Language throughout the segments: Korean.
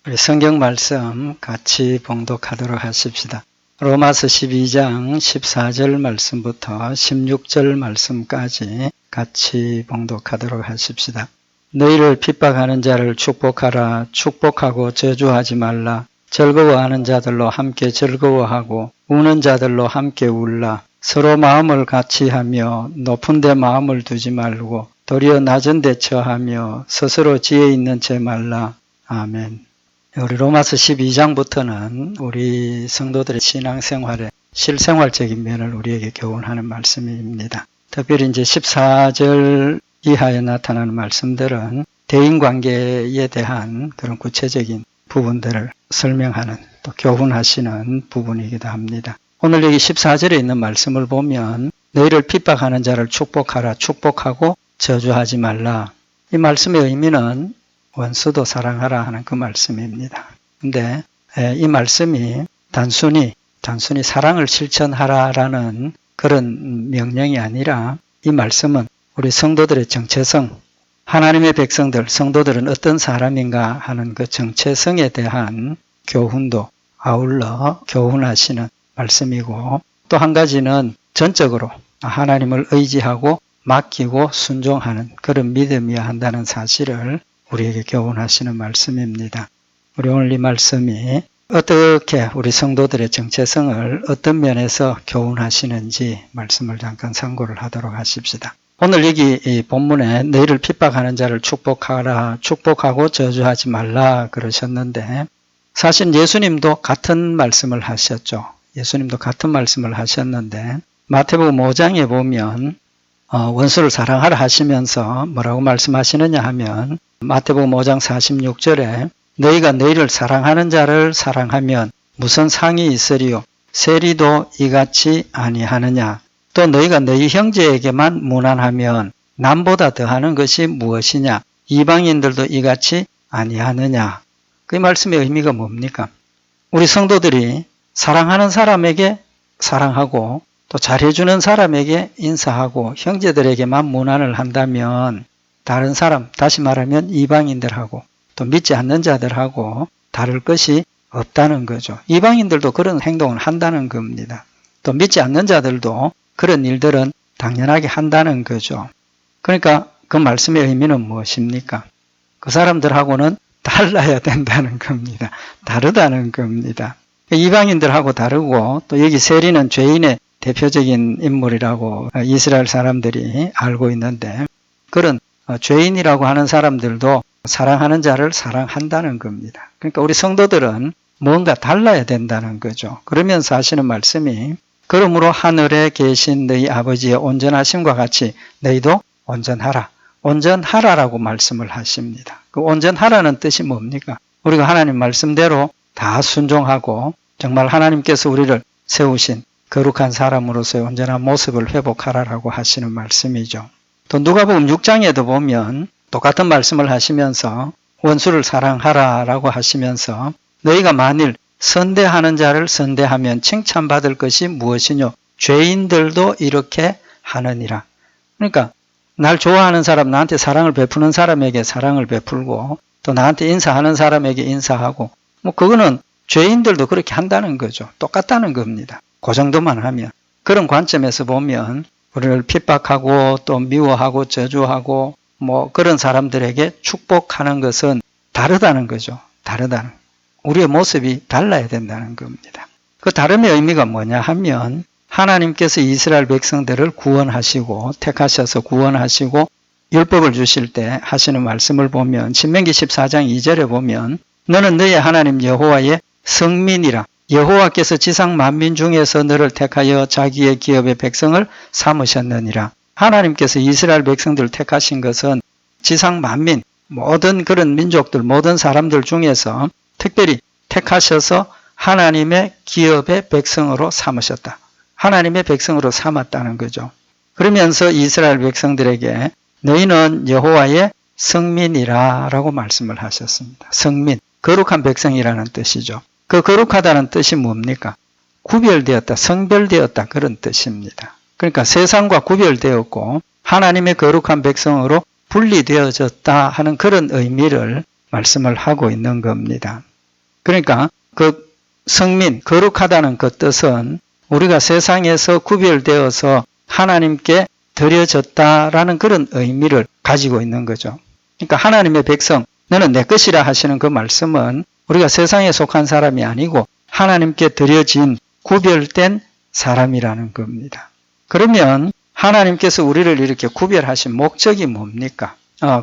우리 성경 말씀 같이 봉독하도록 하십시다. 로마서 12장 14절 말씀부터 16절 말씀까지 같이 봉독하도록 하십시다. 너희를 핍박하는 자를 축복하라. 축복하고 저주하지 말라. 즐거워하는 자들로 함께 즐거워하고 우는 자들로 함께 울라. 서로 마음을 같이 하며 높은 데 마음을 두지 말고 도리어 낮은 데 처하며 스스로 지혜 있는 채 말라. 아멘. 우리 로마서 12장부터는 우리 성도들의 신앙생활의 실생활적인 면을 우리에게 교훈하는 말씀입니다. 특별히 이제 14절 이하에 나타나는 말씀들은 대인관계에 대한 그런 구체적인 부분들을 설명하는 또 교훈하시는 부분이기도 합니다. 오늘 여기 14절에 있는 말씀을 보면 너희를 핍박하는 자를 축복하라. 축복하고 저주하지 말라. 이 말씀의 의미는 원수도 사랑하라 하는 그 말씀입니다. 근데 이 말씀이 단순히 사랑을 실천하라라는 그런 명령이 아니라 이 말씀은 우리 성도들의 정체성, 하나님의 백성들, 성도들은 어떤 사람인가 하는 그 정체성에 대한 교훈도 아울러 교훈하시는 말씀이고, 또 한 가지는 전적으로 하나님을 의지하고 맡기고 순종하는 그런 믿음이어야 한다는 사실을 우리에게 교훈하시는 말씀입니다. 우리 오늘 이 말씀이 어떻게 우리 성도들의 정체성을 어떤 면에서 교훈하시는지 말씀을 잠깐 참고를 하도록 하십시다. 오늘 여기 이 본문에 너희를 핍박하는 자를 축복하라, 축복하고 저주하지 말라 그러셨는데, 사실 예수님도 같은 말씀을 하셨죠. 예수님도 같은 말씀을 하셨는데 마태복음 5장에 보면 원수를 사랑하라 하시면서 뭐라고 말씀하시느냐 하면 마태복음 5장 46절에 너희가 너희를 사랑하는 자를 사랑하면 무슨 상이 있으리요? 세리도 이같이 아니하느냐? 또 너희가 너희 형제에게만 무난하면 남보다 더하는 것이 무엇이냐? 이방인들도 이같이 아니하느냐? 그 말씀의 의미가 뭡니까? 우리 성도들이 사랑하는 사람에게 사랑하고 또 잘해주는 사람에게 인사하고 형제들에게만 무난을 한다면 다른 사람, 다시 말하면 이방인들하고 또 믿지 않는 자들하고 다를 것이 없다는 거죠. 이방인들도 그런 행동을 한다는 겁니다. 또 믿지 않는 자들도 그런 일들은 당연하게 한다는 거죠. 그러니까 그 말씀의 의미는 무엇입니까? 그 사람들하고는 달라야 된다는 겁니다. 다르다는 겁니다. 이방인들하고 다르고, 또 여기 세리는 죄인의 대표적인 인물이라고 이스라엘 사람들이 알고 있는데, 그런 죄인이라고 하는 사람들도 사랑하는 자를 사랑한다는 겁니다. 그러니까 우리 성도들은 뭔가 달라야 된다는 거죠. 그러면서 하시는 말씀이 그러므로 하늘에 계신 너희 아버지의 온전하심과 같이 너희도 온전하라. 온전하라라고 말씀을 하십니다. 그 온전하라는 뜻이 뭡니까? 우리가 하나님 말씀대로 다 순종하고 정말 하나님께서 우리를 세우신 거룩한 사람으로서의 온전한 모습을 회복하라라고 하시는 말씀이죠. 또 누가복음 6장에도 보면 똑같은 말씀을 하시면서 원수를 사랑하라라고 하시면서 너희가 만일 선대하는 자를 선대하면 칭찬받을 것이 무엇이뇨? 죄인들도 이렇게 하느니라. 그러니까 날 좋아하는 사람, 나한테 사랑을 베푸는 사람에게 사랑을 베풀고 또 나한테 인사하는 사람에게 인사하고, 그거는 죄인들도 그렇게 한다는 거죠. 똑같다는 겁니다. 그 정도만 하면. 그런 관점에서 보면 우리를 핍박하고 또 미워하고 저주하고 그런 사람들에게 축복하는 것은 다르다는 거죠. 다르다는. 우리의 모습이 달라야 된다는 겁니다. 그 다름의 의미가 뭐냐 하면 하나님께서 이스라엘 백성들을 구원하시고 택하셔서 구원하시고 율법을 주실 때 하시는 말씀을 보면 신명기 14장 2절에 보면 너는 너의 하나님 여호와의 성민이라. 여호와께서 지상 만민 중에서 너를 택하여 자기의 기업의 백성을 삼으셨느니라. 하나님께서 이스라엘 백성들을 택하신 것은 지상 만민, 모든 그런 민족들, 모든 사람들 중에서 특별히 택하셔서 하나님의 기업의 백성으로 삼으셨다. 하나님의 백성으로 삼았다는 거죠. 그러면서 이스라엘 백성들에게 너희는 여호와의 성민이라 라고 말씀을 하셨습니다. 성민, 거룩한 백성이라는 뜻이죠. 그 거룩하다는 뜻이 뭡니까? 구별되었다, 성별되었다 그런 뜻입니다. 그러니까 세상과 구별되었고 하나님의 거룩한 백성으로 분리되어졌다 하는 그런 의미를 말씀을 하고 있는 겁니다. 그러니까 그 성민, 거룩하다는 그 뜻은 우리가 세상에서 구별되어서 하나님께 드려졌다라는 그런 의미를 가지고 있는 거죠. 그러니까 하나님의 백성, 너는 내 것이라 하시는 그 말씀은 우리가 세상에 속한 사람이 아니고 하나님께 드려진 구별된 사람이라는 겁니다. 그러면 하나님께서 우리를 이렇게 구별하신 목적이 뭡니까?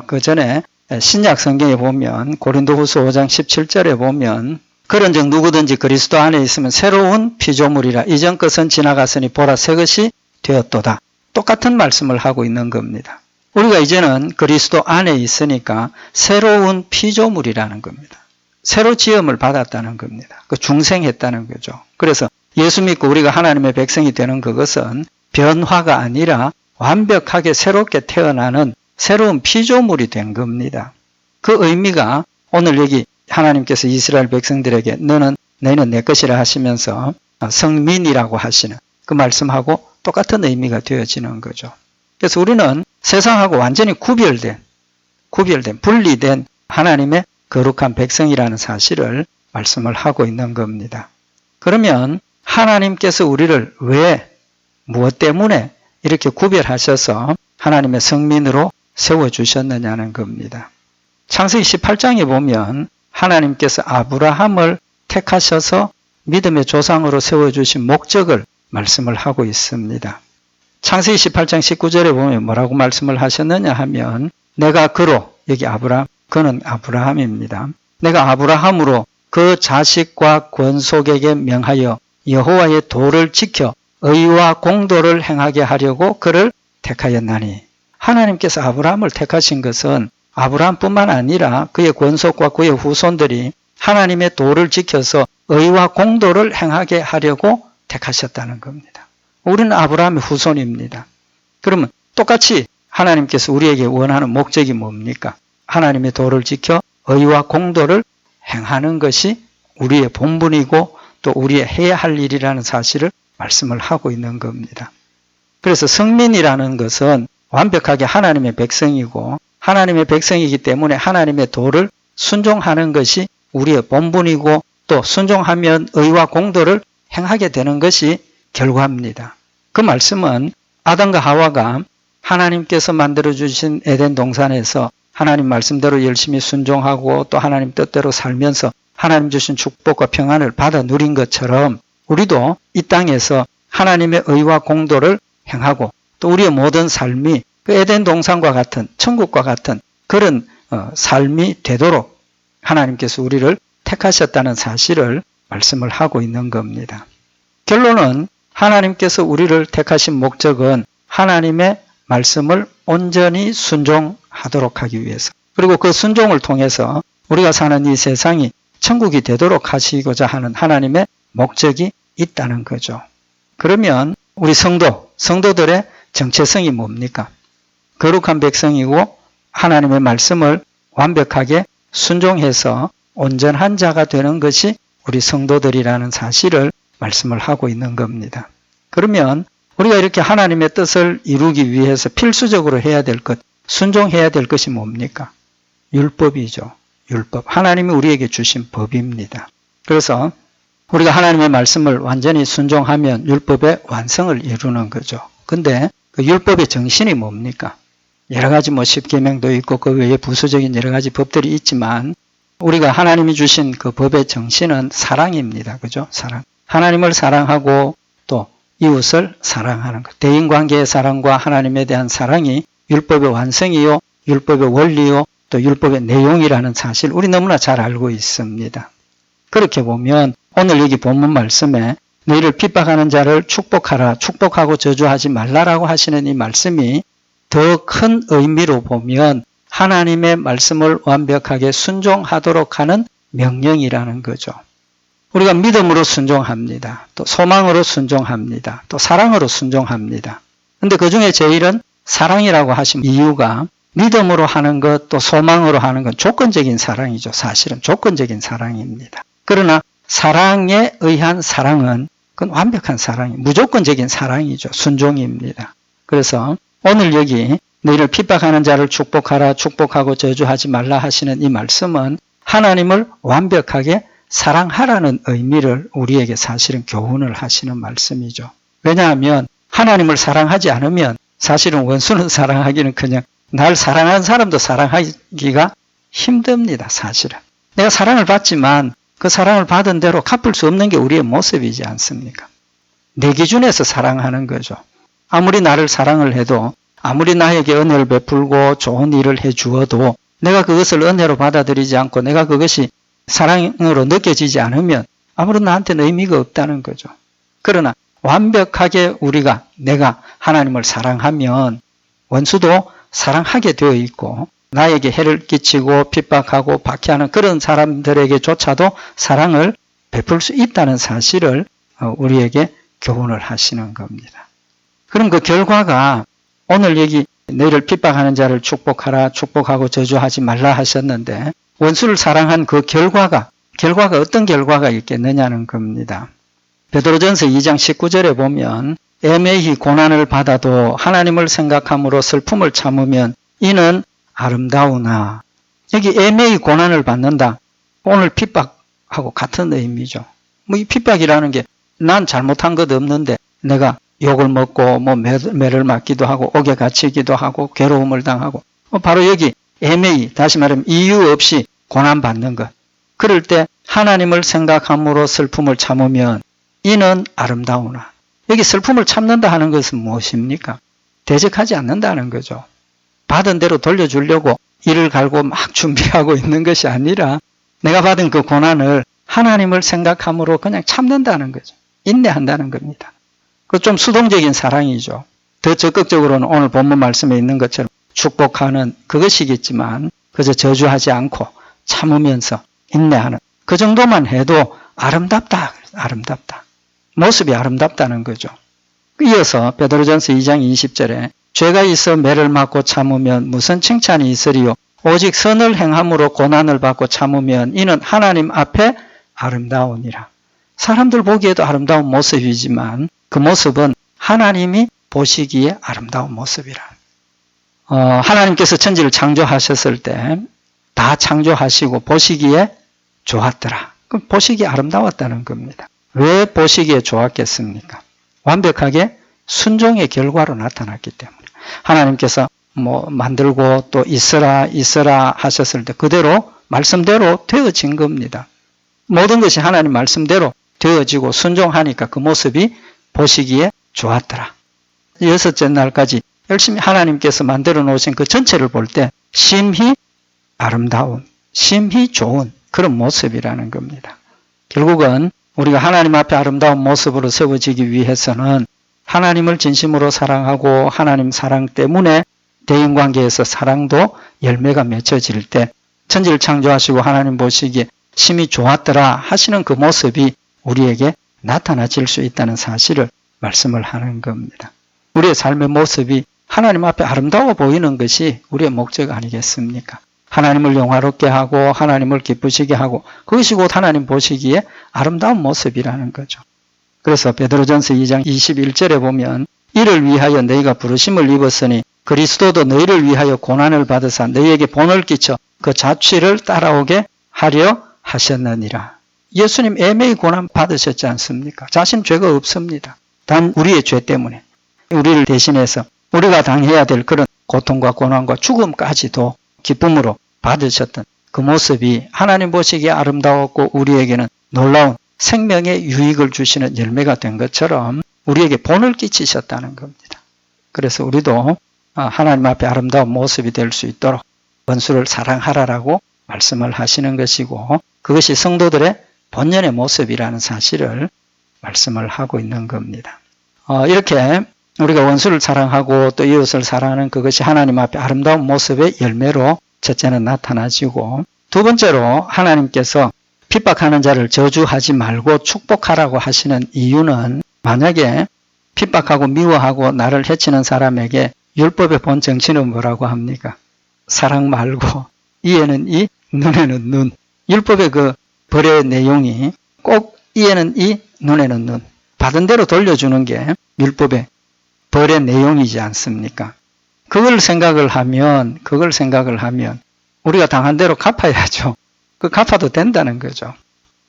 그 전에 신약 성경에 보면 고린도후서 5장 17절에 보면 그런즉 누구든지 그리스도 안에 있으면 새로운 피조물이라 이전 것은 지나갔으니 보라 새 것이 되었도다. 똑같은 말씀을 하고 있는 겁니다. 우리가 이제는 그리스도 안에 있으니까 새로운 피조물이라는 겁니다. 새로 지음을 받았다는 겁니다. 그 중생했다는 거죠. 그래서 예수 믿고 우리가 하나님의 백성이 되는 그것은 변화가 아니라 완벽하게 새롭게 태어나는 새로운 피조물이 된 겁니다. 그 의미가 오늘 여기 하나님께서 이스라엘 백성들에게 너희는 내 것이라 하시면서 성민이라고 하시는 그 말씀하고 똑같은 의미가 되어지는 거죠. 그래서 우리는 세상하고 완전히 구별된, 분리된 하나님의 거룩한 백성이라는 사실을 말씀을 하고 있는 겁니다. 그러면 하나님께서 우리를 왜, 무엇 때문에 이렇게 구별하셔서 하나님의 성민으로 세워주셨느냐는 겁니다. 창세기 18장에 보면 하나님께서 아브라함을 택하셔서 믿음의 조상으로 세워주신 목적을 말씀을 하고 있습니다. 창세기 18장 19절에 보면 뭐라고 말씀을 하셨느냐 하면 내가 그로, 여기 아브라함, 그는 아브라함입니다. 내가 아브라함으로 그 자식과 권속에게 명하여 여호와의 도를 지켜 의와 공도를 행하게 하려고 그를 택하였나니. 하나님께서 아브라함을 택하신 것은 아브라함뿐만 아니라 그의 권속과 그의 후손들이 하나님의 도를 지켜서 의와 공도를 행하게 하려고 택하셨다는 겁니다. 우리는 아브라함의 후손입니다. 그러면 똑같이 하나님께서 우리에게 원하는 목적이 뭡니까? 하나님의 도를 지켜 의와 공도를 행하는 것이 우리의 본분이고 또 우리의 해야 할 일이라는 사실을 말씀을 하고 있는 겁니다. 그래서 성민이라는 것은 완벽하게 하나님의 백성이고 하나님의 백성이기 때문에 하나님의 도를 순종하는 것이 우리의 본분이고 또 순종하면 의와 공도를 행하게 되는 것이 결과입니다. 그 말씀은 아담과 하와가 하나님께서 만들어주신 에덴 동산에서 하나님 말씀대로 열심히 순종하고 또 하나님 뜻대로 살면서 하나님 주신 축복과 평안을 받아 누린 것처럼 우리도 이 땅에서 하나님의 의와 공도를 행하고 또 우리의 모든 삶이 그 에덴 동산과 같은 천국과 같은 그런 삶이 되도록 하나님께서 우리를 택하셨다는 사실을 말씀을 하고 있는 겁니다. 결론은 하나님께서 우리를 택하신 목적은 하나님의 말씀을 온전히 순종하도록 하기 위해서 그리고 그 순종을 통해서 우리가 사는 이 세상이 천국이 되도록 하시고자 하는 하나님의 목적이 있다는 거죠. 그러면 우리 성도들의 정체성이 뭡니까? 거룩한 백성이고 하나님의 말씀을 완벽하게 순종해서 온전한 자가 되는 것이 우리 성도들이라는 사실을 말씀을 하고 있는 겁니다. 그러면 우리가 이렇게 하나님의 뜻을 이루기 위해서 필수적으로 해야 될 것, 순종해야 될 것이 뭡니까? 율법이죠. 율법. 하나님이 우리에게 주신 법입니다. 그래서 우리가 하나님의 말씀을 완전히 순종하면 율법의 완성을 이루는 거죠. 근데 그 율법의 정신이 뭡니까? 여러 가지 십계명도 있고 그 외에 부수적인 여러 가지 법들이 있지만 우리가 하나님이 주신 그 법의 정신은 사랑입니다. 그죠? 사랑. 하나님을 사랑하고 또 이웃을 사랑하는 것. 대인관계의 사랑과 하나님에 대한 사랑이 율법의 완성이요, 율법의 원리요, 또 율법의 내용이라는 사실 우리 너무나 잘 알고 있습니다. 그렇게 보면 오늘 여기 본문 말씀에 너희를 핍박하는 자를 축복하라, 축복하고 저주하지 말라라고 하시는 이 말씀이 더 큰 의미로 보면 하나님의 말씀을 완벽하게 순종하도록 하는 명령이라는 거죠. 우리가 믿음으로 순종합니다. 또 소망으로 순종합니다. 또 사랑으로 순종합니다. 근데 그 중에 제일은 사랑이라고 하신 이유가 믿음으로 하는 것, 또 소망으로 하는 건 조건적인 사랑이죠. 사실은 조건적인 사랑입니다. 그러나 사랑에 의한 사랑은 그건 완벽한 사랑이, 무조건적인 사랑이죠. 순종입니다. 그래서 오늘 여기 너희를 핍박하는 자를 축복하라, 축복하고 저주하지 말라 하시는 이 말씀은 하나님을 완벽하게 사랑하라는 의미를 우리에게 사실은 교훈을 하시는 말씀이죠. 왜냐하면 하나님을 사랑하지 않으면 사실은 원수는 사랑하기는커녕 날 사랑하는 사람도 사랑하기가 힘듭니다. 사실은. 내가 사랑을 받지만 그 사랑을 받은 대로 갚을 수 없는 게 우리의 모습이지 않습니까? 내 기준에서 사랑하는 거죠. 아무리 나를 사랑을 해도 아무리 나에게 은혜를 베풀고 좋은 일을 해주어도 내가 그것을 은혜로 받아들이지 않고 내가 그것이 사랑으로 느껴지지 않으면 아무런 나한테는 의미가 없다는 거죠. 그러나 완벽하게 내가 하나님을 사랑하면 원수도 사랑하게 되어 있고 나에게 해를 끼치고 핍박하고 박해하는 그런 사람들에게조차도 사랑을 베풀 수 있다는 사실을 우리에게 교훈을 하시는 겁니다. 그럼 그 결과가 오늘 여기 너희를 핍박하는 자를 축복하라, 축복하고 저주하지 말라 하셨는데 원수를 사랑한 그 결과가 어떤 결과가 있겠느냐는 겁니다. 베드로전서 2장 19절에 보면 애매히 고난을 받아도 하나님을 생각함으로 슬픔을 참으면 이는 아름다우나, 여기 애매히 고난을 받는다. 오늘 핍박하고 같은 의미죠. 이 핍박이라는 게 난 잘못한 것 없는데 내가 욕을 먹고 매를 맞기도 하고 옥에 갇히기도 하고 괴로움을 당하고 바로 여기 애매히, 다시 말하면 이유 없이 고난받는 것. 그럴 때 하나님을 생각함으로 슬픔을 참으면 이는 아름다우나. 여기 슬픔을 참는다 하는 것은 무엇입니까? 대적하지 않는다는 거죠. 받은 대로 돌려주려고 이를 갈고 막 준비하고 있는 것이 아니라 내가 받은 그 고난을 하나님을 생각함으로 그냥 참는다는 거죠. 인내한다는 겁니다. 그 좀 수동적인 사랑이죠. 더 적극적으로는 오늘 본문 말씀에 있는 것처럼 축복하는 그것이겠지만 그저 저주하지 않고 참으면서 인내하는 그 정도만 해도 아름답다. 모습이 아름답다는 거죠. 이어서 베드로전서 2장 20절에 죄가 있어 매를 맞고 참으면 무슨 칭찬이 있으리요. 오직 선을 행함으로 고난을 받고 참으면 이는 하나님 앞에 아름다우니라. 사람들 보기에도 아름다운 모습이지만 그 모습은 하나님이 보시기에 아름다운 모습이라. 하나님께서 천지를 창조하셨을 때 다 창조하시고 보시기에 좋았더라. 그럼 보시기에 아름다웠다는 겁니다. 왜 보시기에 좋았겠습니까? 완벽하게 순종의 결과로 나타났기 때문에. 하나님께서 만들고 또 있으라 하셨을 때 그대로 말씀대로 되어진 겁니다. 모든 것이 하나님 말씀대로 되어지고 순종하니까 그 모습이 보시기에 좋았더라. 여섯째 날까지 열심히 하나님께서 만들어 놓으신 그 전체를 볼 때 심히 아름다운, 심히 좋은 그런 모습이라는 겁니다. 결국은 우리가 하나님 앞에 아름다운 모습으로 세워지기 위해서는 하나님을 진심으로 사랑하고 하나님 사랑 때문에 대인관계에서 사랑도 열매가 맺혀질 때 천지를 창조하시고 하나님 보시기에 심히 좋았더라 하시는 그 모습이 우리에게 나타나질 수 있다는 사실을 말씀을 하는 겁니다. 우리의 삶의 모습이 하나님 앞에 아름다워 보이는 것이 우리의 목적 아니겠습니까? 하나님을 영화롭게 하고 하나님을 기쁘시게 하고 그것이 곧 하나님 보시기에 아름다운 모습이라는 거죠. 그래서 베드로전서 2장 21절에 보면 이를 위하여 너희가 부르심을 입었으니 그리스도도 너희를 위하여 고난을 받으사 너희에게 본을 끼쳐 그 자취를 따라오게 하려 하셨느니라. 예수님 애매히 고난 받으셨지 않습니까? 자신 죄가 없습니다. 단 우리의 죄 때문에 우리를 대신해서 우리가 당해야 될 그런 고통과 고난과 죽음까지도 기쁨으로 받으셨던 그 모습이 하나님 보시기에 아름다웠고 우리에게는 놀라운 생명의 유익을 주시는 열매가 된 것처럼 우리에게 본을 끼치셨다는 겁니다. 그래서 우리도 하나님 앞에 아름다운 모습이 될 수 있도록 원수를 사랑하라라고 말씀을 하시는 것이고 그것이 성도들의 본연의 모습이라는 사실을 말씀을 하고 있는 겁니다. 이렇게 우리가 원수를 사랑하고 또 이웃을 사랑하는 그것이 하나님 앞에 아름다운 모습의 열매로 첫째는 나타나지고 두 번째로 하나님께서 핍박하는 자를 저주하지 말고 축복하라고 하시는 이유는 만약에 핍박하고 미워하고 나를 해치는 사람에게 율법의 본 정신은 뭐라고 합니까? 사랑 말고 이에는 이, 눈에는 눈. 율법의 그 벌의 내용이 꼭 이에는 이, 눈에는 눈. 받은 대로 돌려주는 게 율법의 벌의 내용이지 않습니까? 그걸 생각을 하면 우리가 당한 대로 갚아야죠. 그 갚아도 된다는 거죠.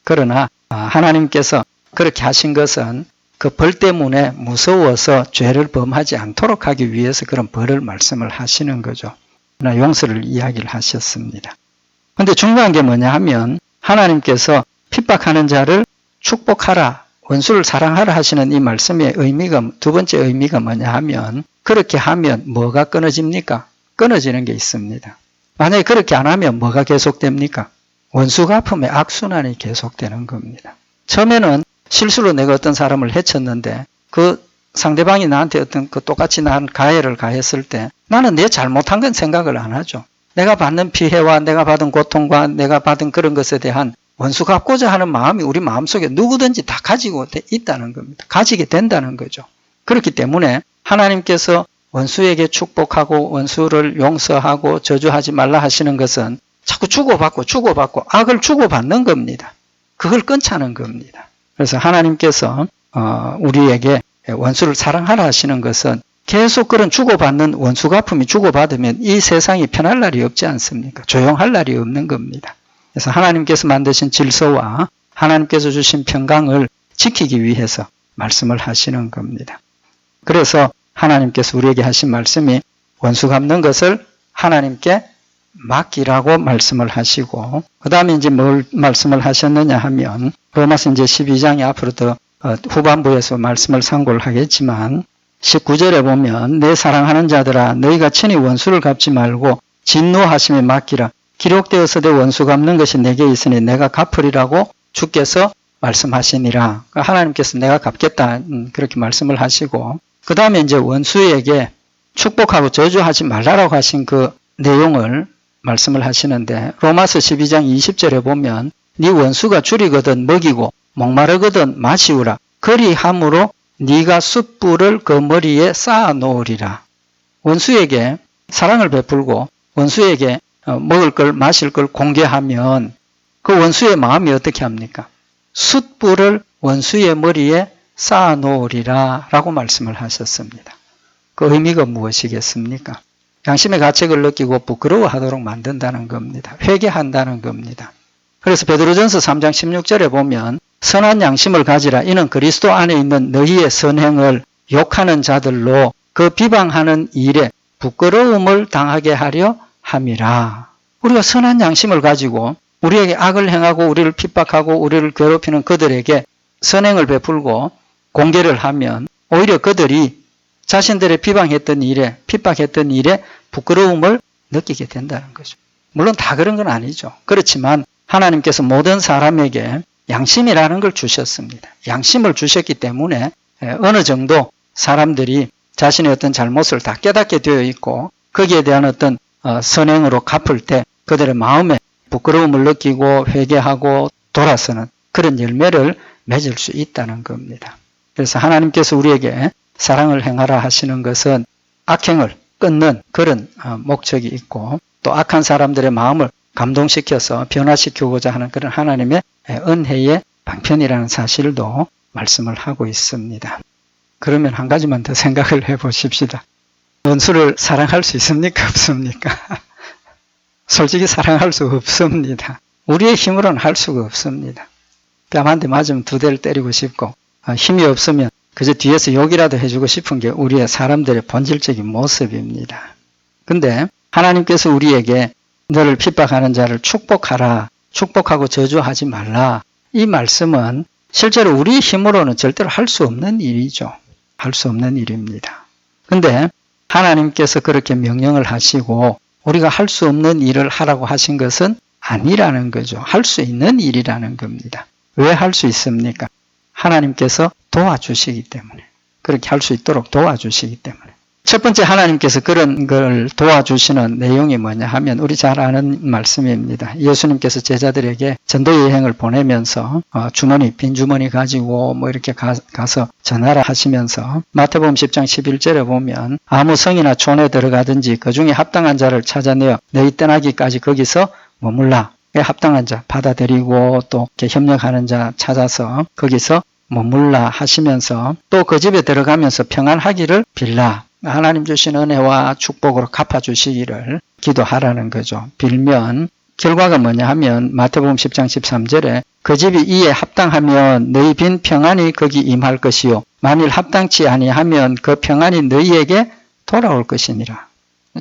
그러나 하나님께서 그렇게 하신 것은 그 벌 때문에 무서워서 죄를 범하지 않도록 하기 위해서 그런 벌을 말씀을 하시는 거죠. 용서를 이야기를 하셨습니다. 그런데 중요한 게 뭐냐 하면 하나님께서 핍박하는 자를 축복하라, 원수를 사랑하라 하시는 이 말씀의 의미가, 두 번째 의미가 뭐냐 하면 그렇게 하면 뭐가 끊어집니까? 끊어지는 게 있습니다. 만약에 그렇게 안 하면 뭐가 계속됩니까? 원수가 아픔의 악순환이 계속되는 겁니다. 처음에는 실수로 내가 어떤 사람을 해쳤는데 그 상대방이 나한테 어떤 그 똑같이 난 가해를 가했을 때 나는 내 잘못한 건 생각을 안 하죠. 내가 받는 피해와 내가 받은 고통과 내가 받은 그런 것에 대한 원수 갚고자 하는 마음이 우리 마음속에 누구든지 다 가지고 있다는 겁니다. 가지게 된다는 거죠. 그렇기 때문에 하나님께서 원수에게 축복하고 원수를 용서하고 저주하지 말라 하시는 것은 자꾸 주고받고 악을 주고받는 겁니다. 그걸 끊자는 겁니다. 그래서 하나님께서 우리에게 원수를 사랑하라 하시는 것은 계속 그런 주고받는 원수 갚음이 주고받으면 이 세상이 편할 날이 없지 않습니까? 조용할 날이 없는 겁니다. 그래서 하나님께서 만드신 질서와 하나님께서 주신 평강을 지키기 위해서 말씀을 하시는 겁니다. 그래서 하나님께서 우리에게 하신 말씀이 원수 갚는 것을 하나님께 맡기라고 말씀을 하시고 그 다음에 이제 뭘 말씀을 하셨느냐 하면 로마서 이제 12장이 앞으로 더 후반부에서 말씀을 상고를 하겠지만 19절에 보면 내 사랑하는 자들아 너희가 친히 원수를 갚지 말고 진노하심에 맡기라. 기록되어서되 원수 갚는 것이 내게 있으니 내가 갚으리라고 주께서 말씀하시니라. 하나님께서 내가 갚겠다 그렇게 말씀을 하시고 그 다음에 이제 원수에게 축복하고 저주하지 말라라고 하신 그 내용을 말씀을 하시는데 로마서 12장 20절에 보면 네 원수가 줄이거든 먹이고 목마르거든 마시우라. 그리함으로 네가 숯불을 그 머리에 쌓아 놓으리라. 원수에게 사랑을 베풀고 원수에게 먹을 걸 마실 걸 공개하면 그 원수의 마음이 어떻게 합니까? 숯불을 원수의 머리에 쌓아 놓으리라 라고 말씀을 하셨습니다. 그 의미가 무엇이겠습니까? 양심의 가책을 느끼고 부끄러워하도록 만든다는 겁니다. 회개한다는 겁니다. 그래서 베드로전서 3장 16절에 보면 선한 양심을 가지라. 이는 그리스도 안에 있는 너희의 선행을 욕하는 자들로 그 비방하는 일에 부끄러움을 당하게 하려 함이라. 우리가 선한 양심을 가지고 우리에게 악을 행하고 우리를 핍박하고 우리를 괴롭히는 그들에게 선행을 베풀고 공개를 하면 오히려 그들이 자신들의 비방했던 일에 핍박했던 일에 부끄러움을 느끼게 된다는 거죠. 물론 다 그런 건 아니죠. 그렇지만 하나님께서 모든 사람에게 양심이라는 걸 주셨습니다. 양심을 주셨기 때문에 어느 정도 사람들이 자신의 어떤 잘못을 다 깨닫게 되어 있고 거기에 대한 어떤 선행으로 갚을 때 그들의 마음에 부끄러움을 느끼고 회개하고 돌아서는 그런 열매를 맺을 수 있다는 겁니다. 그래서 하나님께서 우리에게 사랑을 행하라 하시는 것은 악행을 끊는 그런 목적이 있고 또 악한 사람들의 마음을 감동시켜서 변화시키고자 하는 그런 하나님의 은혜의 방편이라는 사실도 말씀을 하고 있습니다. 그러면 한 가지만 더 생각을 해보십시다. 원수를 사랑할 수 있습니까? 없습니까? 솔직히 사랑할 수 없습니다. 우리의 힘으로는 할 수가 없습니다. 뺨 한 대 맞으면 두 대를 때리고 싶고 힘이 없으면 그저 뒤에서 욕이라도 해주고 싶은 게 우리의 사람들의 본질적인 모습입니다. 근데 하나님께서 우리에게 너를 핍박하는 자를 축복하라, 축복하고 저주하지 말라. 이 말씀은 실제로 우리 힘으로는 절대로 할 수 없는 일이죠. 할 수 없는 일입니다. 근데 하나님께서 그렇게 명령을 하시고 우리가 할 수 없는 일을 하라고 하신 것은 아니라는 거죠. 할 수 있는 일이라는 겁니다. 왜 할 수 있습니까? 하나님께서 도와주시기 때문에. 그렇게 할 수 있도록 도와주시기 때문에. 첫 번째 하나님께서 그런 걸 도와주시는 내용이 뭐냐 하면 우리 잘 아는 말씀입니다. 예수님께서 제자들에게 전도 여행을 보내면서 빈 주머니 가지고 뭐 이렇게 가서 전하라 하시면서 마태복음 10장 11절에 보면 아무 성이나 촌에 들어가든지 그 중에 합당한 자를 찾아내어 너희 떠나기까지 거기서 머물라. 합당한 자 받아들이고 또 이렇게 협력하는 자 찾아서 거기서 머물라 하시면서 또 그 집에 들어가면서 평안하기를 빌라. 하나님 주신 은혜와 축복으로 갚아주시기를 기도하라는 거죠. 빌면 결과가 뭐냐 하면 마태복음 10장 13절에 그 집이 이에 합당하면 너희 빈 평안이 거기 임할 것이요 만일 합당치 아니하면 그 평안이 너희에게 돌아올 것이니라.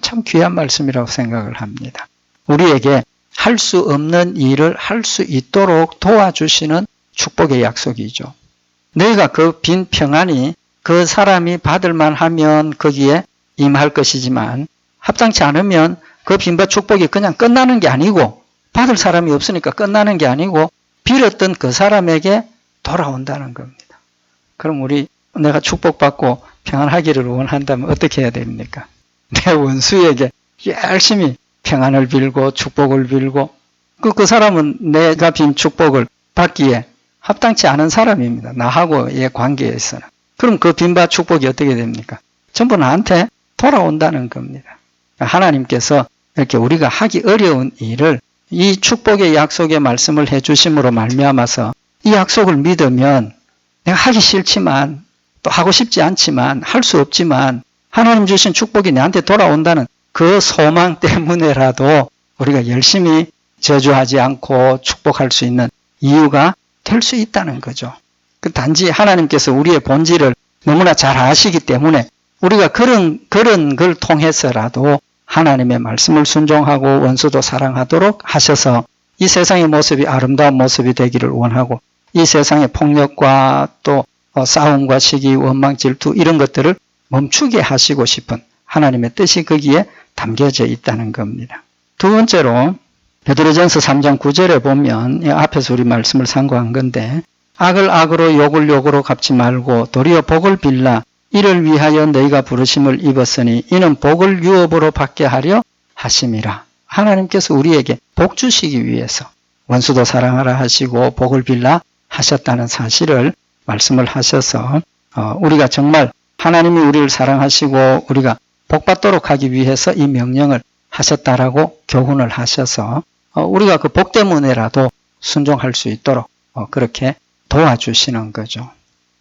참 귀한 말씀이라고 생각을 합니다. 우리에게 할 수 없는 일을 할 수 있도록 도와주시는 축복의 약속이죠. 너희가 그 빈 평안이 그 사람이 받을만 하면 거기에 임할 것이지만 합당치 않으면 그 빈바 축복이 그냥 끝나는 게 아니고 받을 사람이 없으니까 끝나는 게 아니고 빌었던 그 사람에게 돌아온다는 겁니다. 그럼 내가 축복받고 평안하기를 원한다면 어떻게 해야 됩니까? 내 원수에게 열심히 평안을 빌고 축복을 빌고 그 사람은 내가 빈 축복을 받기에 합당치 않은 사람입니다. 나하고의 관계에서는. 그럼 그 빈바 축복이 어떻게 됩니까? 전부 나한테 돌아온다는 겁니다. 하나님께서 이렇게 우리가 하기 어려운 일을 이 축복의 약속의 말씀을 해주심으로 말미암아서 이 약속을 믿으면 내가 하기 싫지만 또 하고 싶지 않지만 할 수 없지만 하나님 주신 축복이 내한테 돌아온다는 그 소망 때문에라도 우리가 열심히 저주하지 않고 축복할 수 있는 이유가 될 수 있다는 거죠. 단지 하나님께서 우리의 본질을 너무나 잘 아시기 때문에 우리가 그런 걸 통해서라도 하나님의 말씀을 순종하고 원수도 사랑하도록 하셔서 이 세상의 모습이 아름다운 모습이 되기를 원하고 이 세상의 폭력과 또 싸움과 시기, 원망, 질투 이런 것들을 멈추게 하시고 싶은 하나님의 뜻이 거기에 담겨져 있다는 겁니다. 두 번째로 베드로전서 3장 9절에 보면 앞에서 우리 말씀을 상고한 건데 악을 악으로 욕을 욕으로 갚지 말고 도리어 복을 빌라 이를 위하여 너희가 부르심을 입었으니 이는 복을 유업으로 받게 하려 하심이라. 하나님께서 우리에게 복 주시기 위해서 원수도 사랑하라 하시고 복을 빌라 하셨다는 사실을 말씀을 하셔서 우리가 정말 하나님이 우리를 사랑하시고 우리가 복받도록 하기 위해서 이 명령을 하셨다라고 교훈을 하셔서 우리가 그 복 때문에라도 순종할 수 있도록 그렇게 도와주시는 거죠.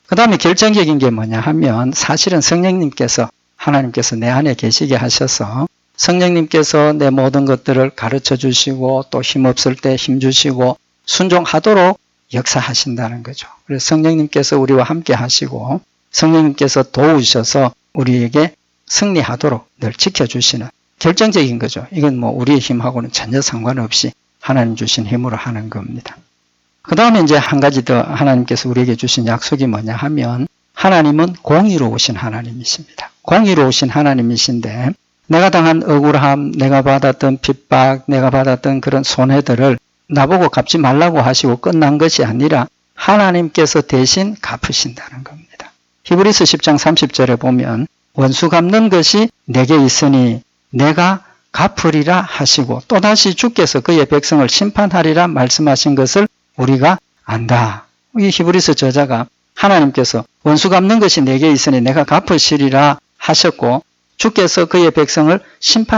그 다음에 결정적인 게 뭐냐 하면 사실은 성령님께서 하나님께서 내 안에 계시게 하셔서 성령님께서 내 모든 것들을 가르쳐 주시고 또 힘없을 때 힘 주시고 순종하도록 역사하신다는 거죠. 그래서 성령님께서 우리와 함께 하시고 성령님께서 도우셔서 우리에게 승리하도록 늘 지켜주시는 결정적인 거죠. 이건 우리의 힘하고는 전혀 상관없이 하나님 주신 힘으로 하는 겁니다. 그 다음에 이제 한 가지 더 하나님께서 우리에게 주신 약속이 뭐냐 하면 하나님은 공의로우신 하나님이십니다. 공의로우신 하나님이신데 내가 당한 억울함, 내가 받았던 핍박, 내가 받았던 그런 손해들을 나보고 갚지 말라고 하시고 끝난 것이 아니라 하나님께서 대신 갚으신다는 겁니다. 히브리서 10장 30절에 보면 원수 갚는 것이 내게 있으니 내가 갚으리라 하시고 또다시 주께서 그의 백성을 심판하리라 말씀하신 것을 우리가 안다. 이 히브리서 저자가 하나님께서 원수 갚는 것이 내게 있으니 내가 갚으시리라 하셨고 주께서 그의 백성을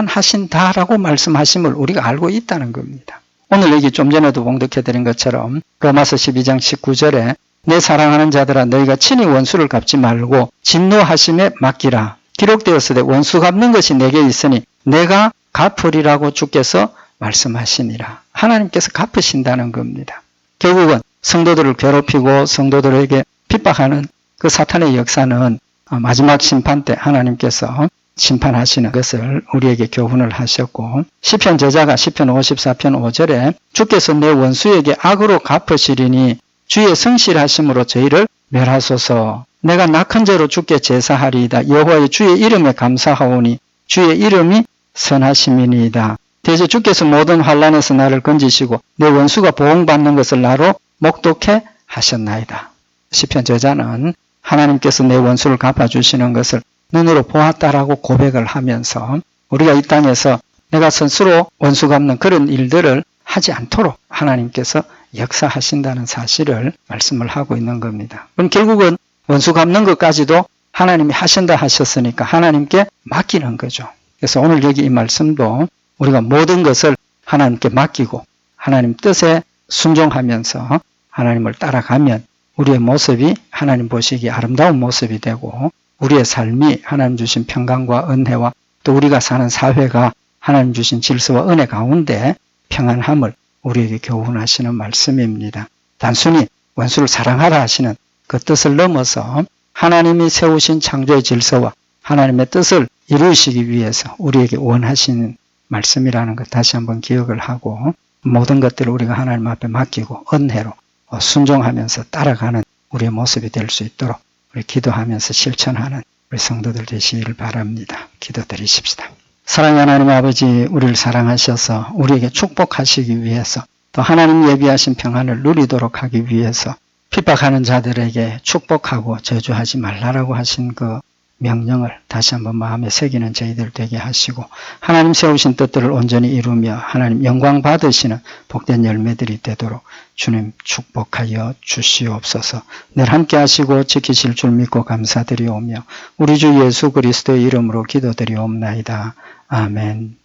심판하신다라고 말씀하심을 우리가 알고 있다는 겁니다. 오늘 여기 좀 전에도 봉독해드린 것처럼 로마서 12장 19절에 내 사랑하는 자들아 너희가 친히 원수를 갚지 말고 진노하심에 맡기라. 기록되었으되 원수 갚는 것이 내게 있으니 내가 갚으리라고 주께서 말씀하시니라. 하나님께서 갚으신다는 겁니다. 결국은 성도들을 괴롭히고 성도들에게 핍박하는 그 사탄의 역사는 마지막 심판 때 하나님께서 심판하시는 것을 우리에게 교훈을 하셨고 시편 저자가 시편 54편 5절에 주께서 내 원수에게 악으로 갚으시리니 주의 성실하심으로 저희를 멸하소서. 내가 낙한 죄로 주께 제사하리이다. 여호와의 주의 이름에 감사하오니 주의 이름이 선하심이니이다. 대저 주께서 모든 환난에서 나를 건지시고 내 원수가 보응받는 것을 나로 목독해 하셨나이다. 시편 저자는 하나님께서 내 원수를 갚아주시는 것을 눈으로 보았다라고 고백을 하면서 우리가 이 땅에서 내가 스스로 원수 갚는 그런 일들을 하지 않도록 하나님께서 역사하신다는 사실을 말씀을 하고 있는 겁니다. 그럼 결국은 원수 갚는 것까지도 하나님이 하신다 하셨으니까 하나님께 맡기는 거죠. 그래서 오늘 여기 이 말씀도 우리가 모든 것을 하나님께 맡기고 하나님 뜻에 순종하면서 하나님을 따라가면 우리의 모습이 하나님 보시기에 아름다운 모습이 되고 우리의 삶이 하나님 주신 평강과 은혜와 또 우리가 사는 사회가 하나님 주신 질서와 은혜 가운데 평안함을 우리에게 교훈하시는 말씀입니다. 단순히 원수를 사랑하라 하시는 그 뜻을 넘어서 하나님이 세우신 창조의 질서와 하나님의 뜻을 이루시기 위해서 우리에게 원하시는 말씀이라는 것 다시 한번 기억을 하고 모든 것들을 우리가 하나님 앞에 맡기고 은혜로 순종하면서 따라가는 우리의 모습이 될 수 있도록 우리 기도하면서 실천하는 우리 성도들 되시기를 바랍니다. 기도드리십시다. 사랑하는 하나님 아버지, 우리를 사랑하셔서 우리에게 축복하시기 위해서 또 하나님 예비하신 평안을 누리도록 하기 위해서 핍박하는 자들에게 축복하고 저주하지 말라라고 하신 그 명령을 다시 한번 마음에 새기는 저희들 되게 하시고 하나님 세우신 뜻들을 온전히 이루며 하나님 영광 받으시는 복된 열매들이 되도록 주님 축복하여 주시옵소서. 늘 함께 하시고 지키실 줄 믿고 감사드리오며 우리 주 예수 그리스도의 이름으로 기도드리옵나이다. 아멘.